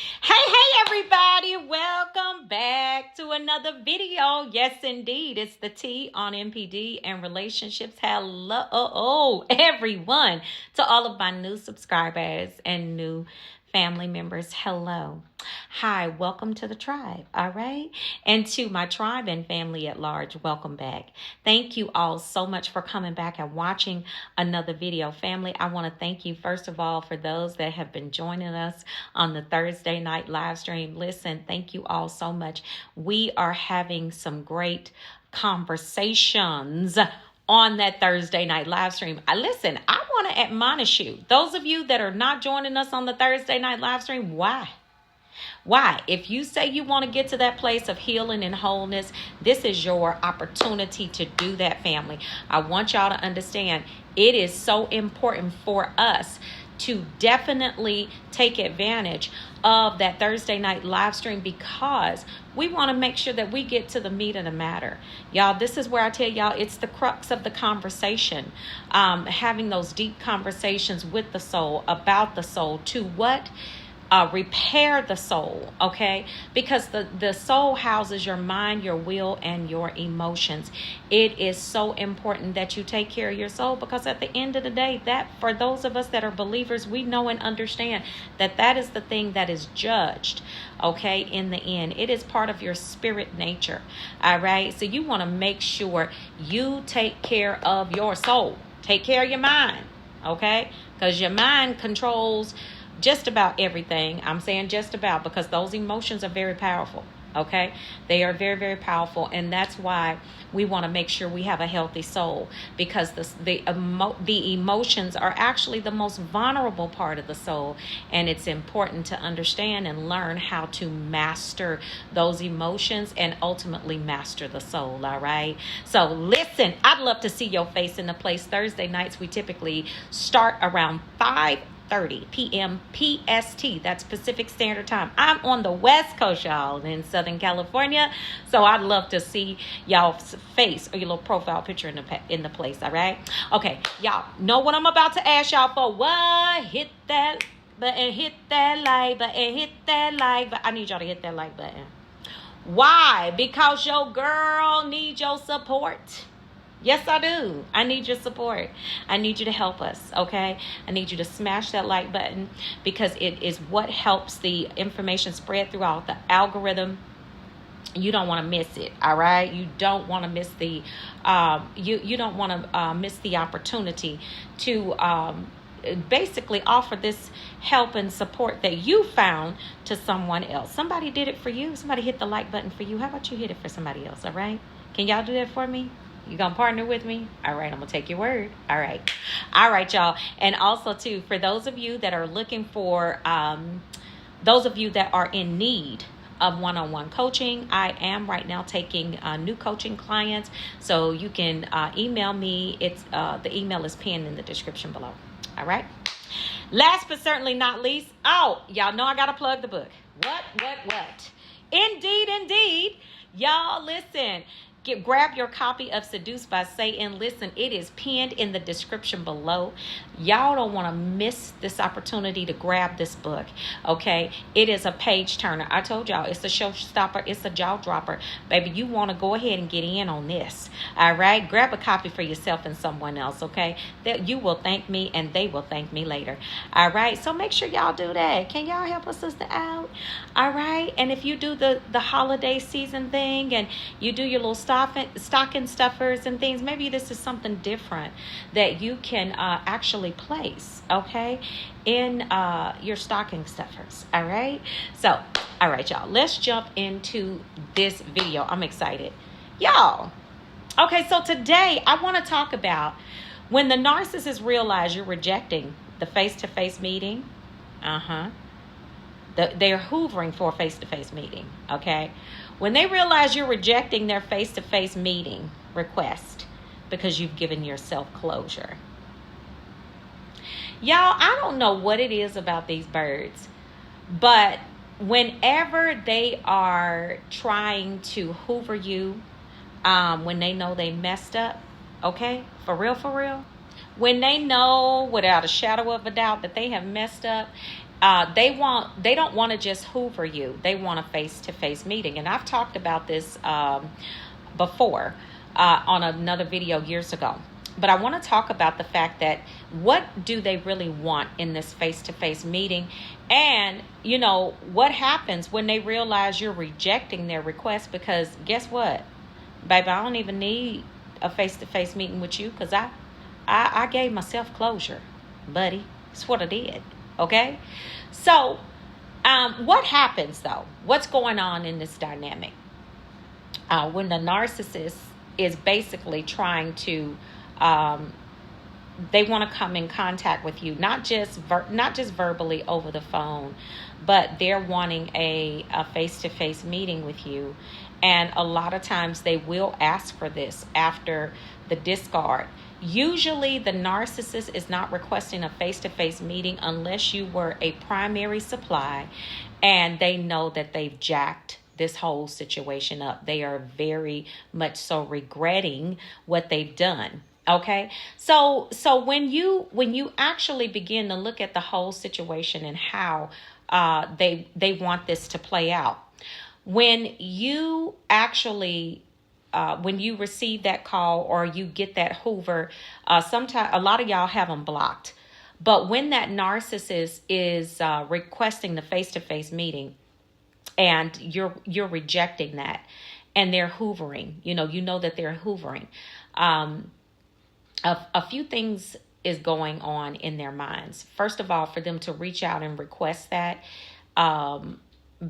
Hey, everybody. Welcome back to another video. Yes, indeed. It's the T on MPD and relationships. Hello, everyone. To all of my new subscribers and new family members, hello. Hi, welcome to the tribe, all right? And to my tribe and family at large, welcome back. Thank you all so much for coming back and watching another video. Family, I want to thank you, first of all, for those that have been joining us on the Thursday night live stream. Listen, thank you all so much. We are having some great conversations on that Thursday night live stream. I want to admonish you. Those of you that are not joining us on the Thursday night live stream, why? If you say you want to get to that place of healing and wholeness, this is your opportunity to do that, family. I want y'all to understand it is so important for us to definitely take advantage of that Thursday night live stream because we want to make sure that we get to the meat of the matter. Y'all, this is where I tell y'all it's the crux of the conversation. Having those deep conversations with the soul, about the soul, to what? Repair the soul, okay? Because the soul houses your mind, your will, and your emotions. It is so important that you take care of your soul because at the end of the day, that for those of us that are believers, we know and understand that that is the thing that is judged, okay? In the end, it is part of your spirit nature, all right? So you want to make sure you take care of your soul. Take care of your mind, okay? Because your mind controls just about everything. I'm saying just about because those emotions are very powerful. Okay, they are very, very powerful, and that's why we want to make sure we have a healthy soul because the emotions are actually the most vulnerable part of the soul, and it's important to understand and learn how to master those emotions and ultimately master the soul. All right. So listen, I'd love to see your face in the place. Thursday nights we typically start around 5:30 p.m. PST. That's Pacific Standard Time. I'm on the West Coast, y'all, in Southern California. So I'd love to see y'all's face or your little profile picture in the place. All right. Okay, y'all know what I'm about to ask y'all for. What? Hit that button. Hit that like button. Hit that like button. I need y'all to hit that like button. Why? Because your girl needs your support. Yes, I do. I need your support. I need you to help us, okay? I need you to smash that like button because it is what helps the information spread throughout the algorithm. You don't want to miss it, all right? You don't want to miss the you don't want to miss the opportunity to basically offer this help and support that you found to someone else. Somebody did it for you. Somebody hit the like button for you. How about you hit it for somebody else, all right? Can y'all do that for me? You gonna partner with me? All right, I'm gonna take your word. All right, y'all. And also too, for those of you that are looking for, those of you that are in need of one-on-one coaching, I am right now taking new coaching clients. So you can email me. It's the email is pinned in the description below. All right. Last but certainly not least, y'all know I gotta plug the book. What? Indeed, y'all listen. Grab your copy of Seduced by Satan. Listen, it is pinned in the description below. Y'all don't want to miss this opportunity to grab this book, okay? It is a page turner. I told y'all, it's a showstopper. It's a jaw dropper. Baby, you want to go ahead and get in on this, all right? Grab a copy for yourself and someone else, okay? That you will thank me and they will thank me later, all right? So make sure y'all do that. Can y'all help a sister out, all right? And if you do the holiday season thing and you do your little stocking stuffers and things, maybe this is something different that you can actually place, okay, in your stocking stuffers. All right. So, all right, y'all, let's jump into this video. I'm excited, y'all. Okay, so today I want to talk about when the narcissist realize you're rejecting the face-to-face meeting. They're hoovering for a face-to-face meeting, okay? When they realize you're rejecting their face-to-face meeting request because you've given yourself closure. Y'all, I don't know what it is about these birds, but whenever they are trying to hoover you, when they know they messed up, okay? For real, when they know without a shadow of a doubt that they have messed up, they don't want to just hoover you. They want a face-to-face meeting. And I've talked about this before on another video years ago. But I want to talk about the fact that what do they really want in this face-to-face meeting? And, what happens when they realize you're rejecting their request? Because guess what, baby, I don't even need a face-to-face meeting with you because I gave myself closure, buddy. That's what I did. Okay? So, what happens though? What's going on in this dynamic? When the narcissist is basically trying to, they want to come in contact with you, not just verbally over the phone, but they're wanting a face-to-face meeting with you. And a lot of times they will ask for this after the discard. Usually the narcissist is not requesting a face-to-face meeting unless you were a primary supply and they know that they've jacked this whole situation up. They are very much so regretting what they've done. Okay. So when you actually begin to look at the whole situation and how they want this to play out, when you actually when you receive that call or you get that Hoover, sometimes a lot of y'all have them blocked. But when that narcissist is requesting the face-to-face meeting and you're rejecting that and they're hoovering, you know that they're hoovering, a few things is going on in their minds. First of all, for them to reach out and request that,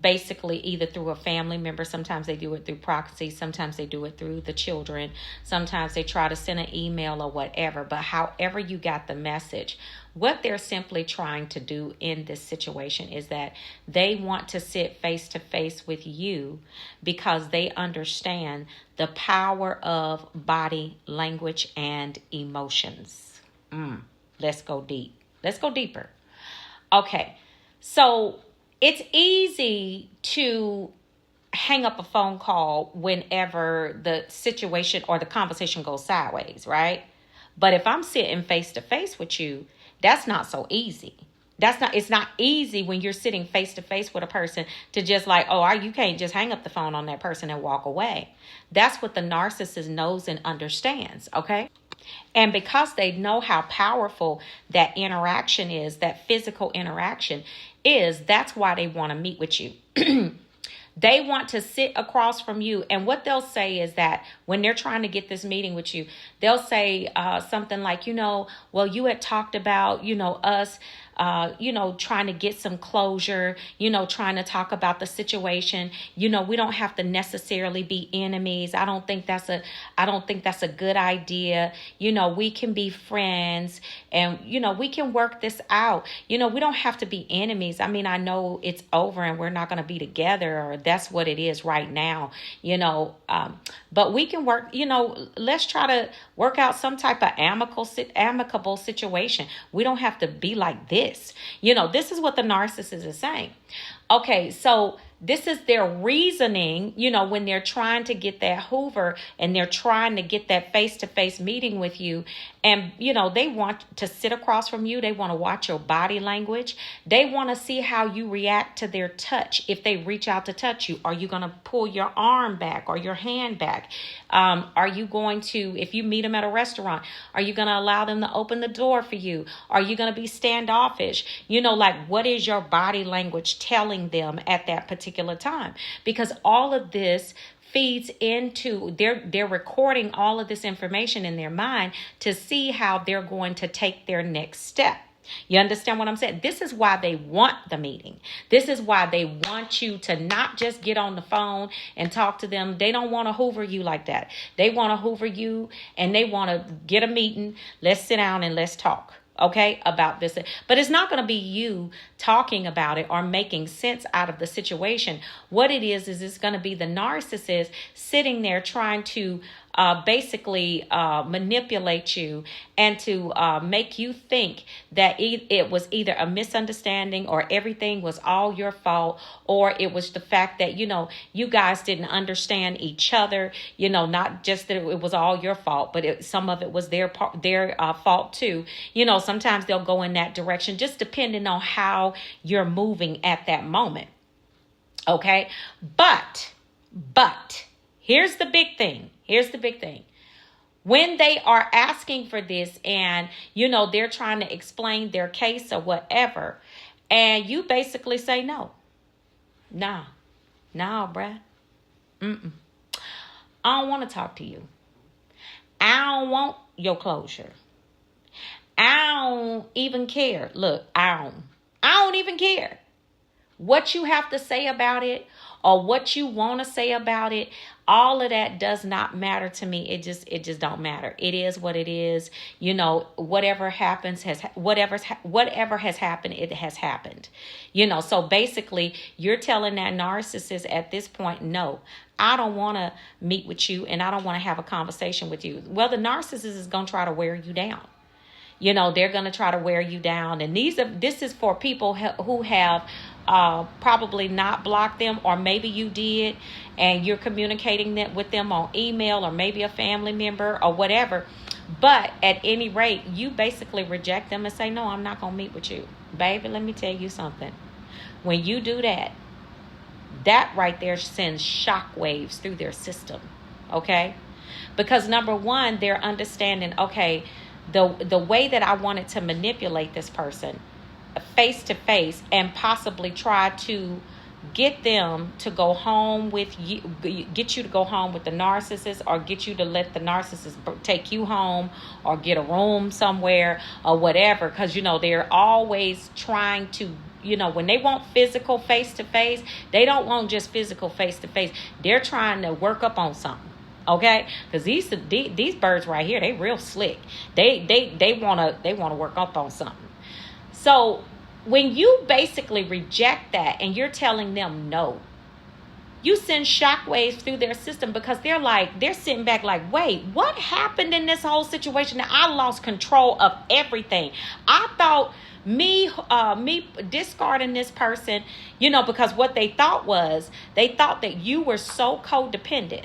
basically either through a family member, sometimes they do it through proxy, sometimes they do it through the children, sometimes they try to send an email or whatever. But however you got the message, what they're simply trying to do in this situation is that they want to sit face to face with you because they understand the power of body language and emotions. Let's go deep. Let's go deeper. Okay, so it's easy to hang up a phone call whenever the situation or the conversation goes sideways, right? But if I'm sitting face to face with you, that's not so easy. It's not easy when you're sitting face to face with a person to just like, you can't just hang up the phone on that person and walk away. That's what the narcissist knows and understands, okay? And because they know how powerful that interaction is, that physical interaction is, that's why they want to meet with you. They want to sit across from you. And what they'll say is that when they're trying to get this meeting with you, they'll say something like, well, you had talked about, us, trying to get some closure, trying to talk about the situation. We don't have to necessarily be enemies. I don't think that's a good idea. We can be friends and, we can work this out. We don't have to be enemies. I mean, I know it's over and we're not going to be together, or that's what it is right now, but we can work, let's try to work out some type of amicable situation. We don't have to be like this. This is what the narcissist is saying. Okay, so this is their reasoning, when they're trying to get that Hoover and they're trying to get that face-to-face meeting with you. And, they want to sit across from you. They want to watch your body language. They want to see how you react to their touch. If they reach out to touch you, are you going to pull your arm back or your hand back? Are you going to, if you meet them at a restaurant, are you going to allow them to open the door for you? Are you going to be standoffish? What is your body language telling them at that particular time? Because all of this feeds into, they're recording all of this information in their mind to see how they're going to take their next step. You understand what I'm saying? This is why they want the meeting. This is why they want you to not just get on the phone and talk to them. They don't want to hoover you like that. They want to hoover you and they want to get a meeting. Let's sit down and let's talk. Okay, about this. But it's not going to be you talking about it or making sense out of the situation. What it is it's going to be the narcissist sitting there trying to basically manipulate you and to make you think that it was either a misunderstanding or everything was all your fault, or it was the fact that, you guys didn't understand each other, not just that it was all your fault, but some of it was their fault too. Sometimes they'll go in that direction, just depending on how you're moving at that moment. Okay. But here's the big thing. When they are asking for this and, they're trying to explain their case or whatever, and you basically say, no, bruh. I don't want to talk to you. I don't want your closure. I don't even care. Look, I don't even care what you have to say about it or what you want to say about it. All of that does not matter to me. It just don't matter. It is what it is. Whatever happens whatever has happened, it has happened. So basically you're telling that narcissist at this point, no, I don't want to meet with you and I don't want to have a conversation with you. Well, the narcissist is going to try to wear you down. They're going to try to wear you down. And this is for people who have probably not blocked them, or maybe you did and you're communicating that with them on email, or maybe a family member or whatever. But at any rate, you basically reject them and say, no, I'm not going to meet with you. Baby, let me tell you something. When you do that, that right there sends shockwaves through their system. Okay? Because number one, they're understanding, okay, the way that I wanted to manipulate this person face to face and possibly try to get them to go home with you, get you to go home with the narcissist, or get you to let the narcissist take you home or get a room somewhere or whatever. Because, they're always trying to, when they want physical face to face, they don't want just physical face to face. They're trying to work up on something. Okay, because these birds right here, they real slick. They wanna work up on something. So when you basically reject that and you're telling them no, you send shockwaves through their system, because they're sitting back like, wait, what happened in this whole situation? Now, I lost control of everything. I thought me discarding this person, because what they thought that you were so codependent,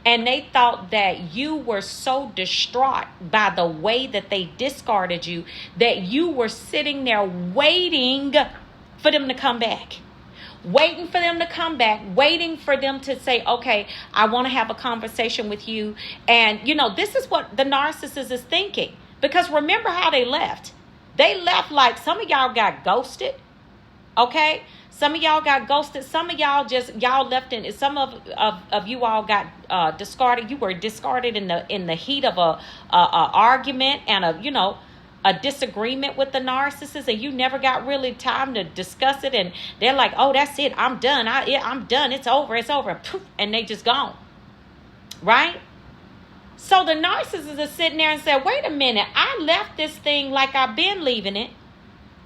and they thought that you were so distraught by the way that they discarded you, that you were sitting there waiting for them to come back. Waiting for them to come back, waiting for them to say, okay, I want to have a conversation with you. And, this is what the narcissist is thinking. Because remember how they left. They left like some of y'all got ghosted. Okay? Some of y'all got ghosted. Some of y'all left in. Some of you all got discarded. You were discarded in the heat of a argument and a disagreement with the narcissist, and you never got really time to discuss it. And they're like, oh, that's it. I'm done. I'm done. It's over. And they just gone. Right? So the narcissist is sitting there and said, wait a minute, I left this thing like I've been leaving it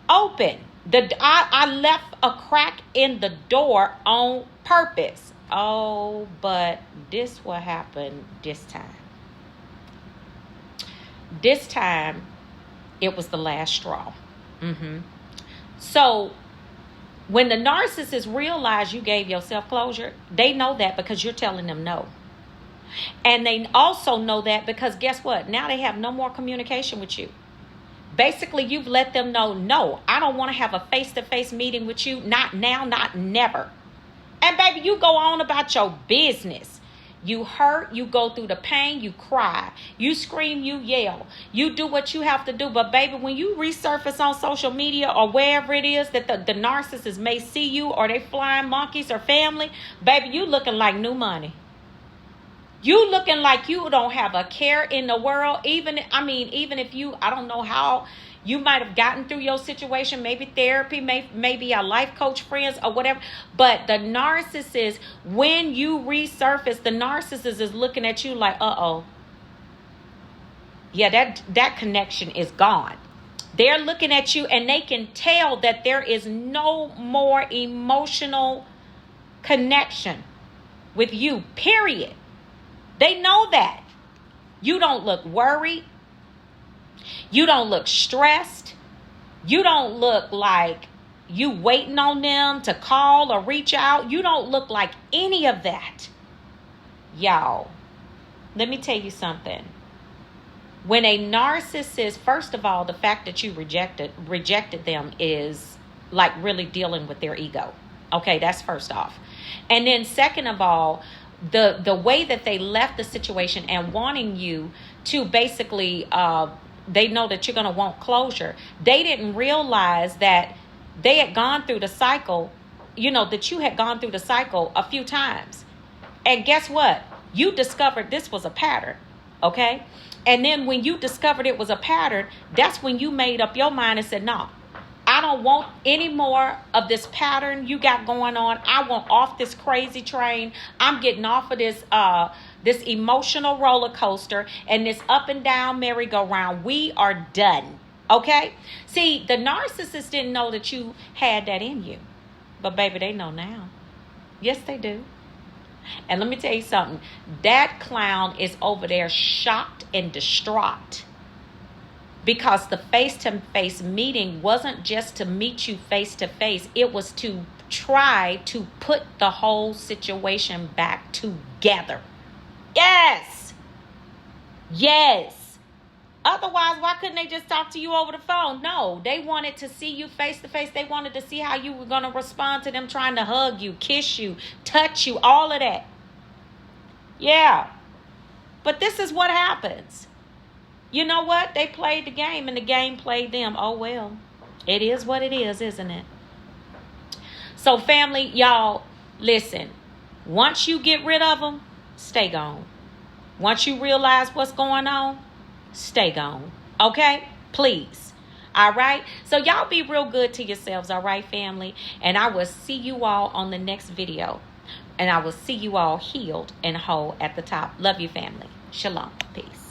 open. I left a crack in the door on purpose. Oh, but this what happened this time. This time, it was the last straw. So when the narcissist realize you gave yourself closure, they know that because you're telling them no. And they also know that because guess what? Now they have no more communication with you. Basically, you've let them know, no, I don't want to have a face-to-face meeting with you. Not now, not never. And baby, you go on about your business. You hurt, you go through the pain, you cry, you scream, you yell, you do what you have to do. But baby, when you resurface on social media or wherever it is that the narcissist may see you, or they flying monkeys or family, baby, you looking like new money. You looking like you don't have a care in the world. Even if you, I don't know how you might have gotten through your situation, maybe therapy, maybe a life coach, friends, or whatever. But the narcissist, when you resurface, the narcissist is looking at you like, uh-oh. Yeah, that connection is gone. They're looking at you and they can tell that there is no more emotional connection with you, period. They know that. You don't look worried. You don't look stressed. You don't look like you waiting on them to call or reach out. You don't look like any of that. Y'all, let me tell you something. When a narcissist, first of all, the fact that you rejected them is like really dealing with their ego. Okay, that's first off. And then second of all, the way that they left the situation and wanting you to basically, they know that you're going to want closure. They didn't realize that they had gone through the cycle, that you had gone through the cycle a few times. And guess what? You discovered this was a pattern, okay? And then when you discovered it was a pattern, that's when you made up your mind and said, no, I don't want any more of this pattern you got going on. I want off this crazy train. I'm getting off of this emotional roller coaster and this up and down merry-go-round. We are done. Okay? See, the narcissist didn't know that you had that in you. But baby, they know now. Yes, they do. And let me tell you something. That clown is over there shocked and distraught. Because the face-to-face meeting wasn't just to meet you face-to-face. It was to try to put the whole situation back together. Yes. Yes. Otherwise, why couldn't they just talk to you over the phone? No, they wanted to see you face-to-face. They wanted to see how you were going to respond to them trying to hug you, kiss you, touch you, all of that. Yeah. But this is what happens. You know what? They played the game and the game played them. Oh, well. It is what it is, isn't it? So, family, y'all, listen. Once you get rid of them, stay gone. Once you realize what's going on, stay gone. Okay? Please. All right? So, y'all be real good to yourselves. All right, family? And I will see you all on the next video. And I will see you all healed and whole at the top. Love you, family. Shalom. Peace.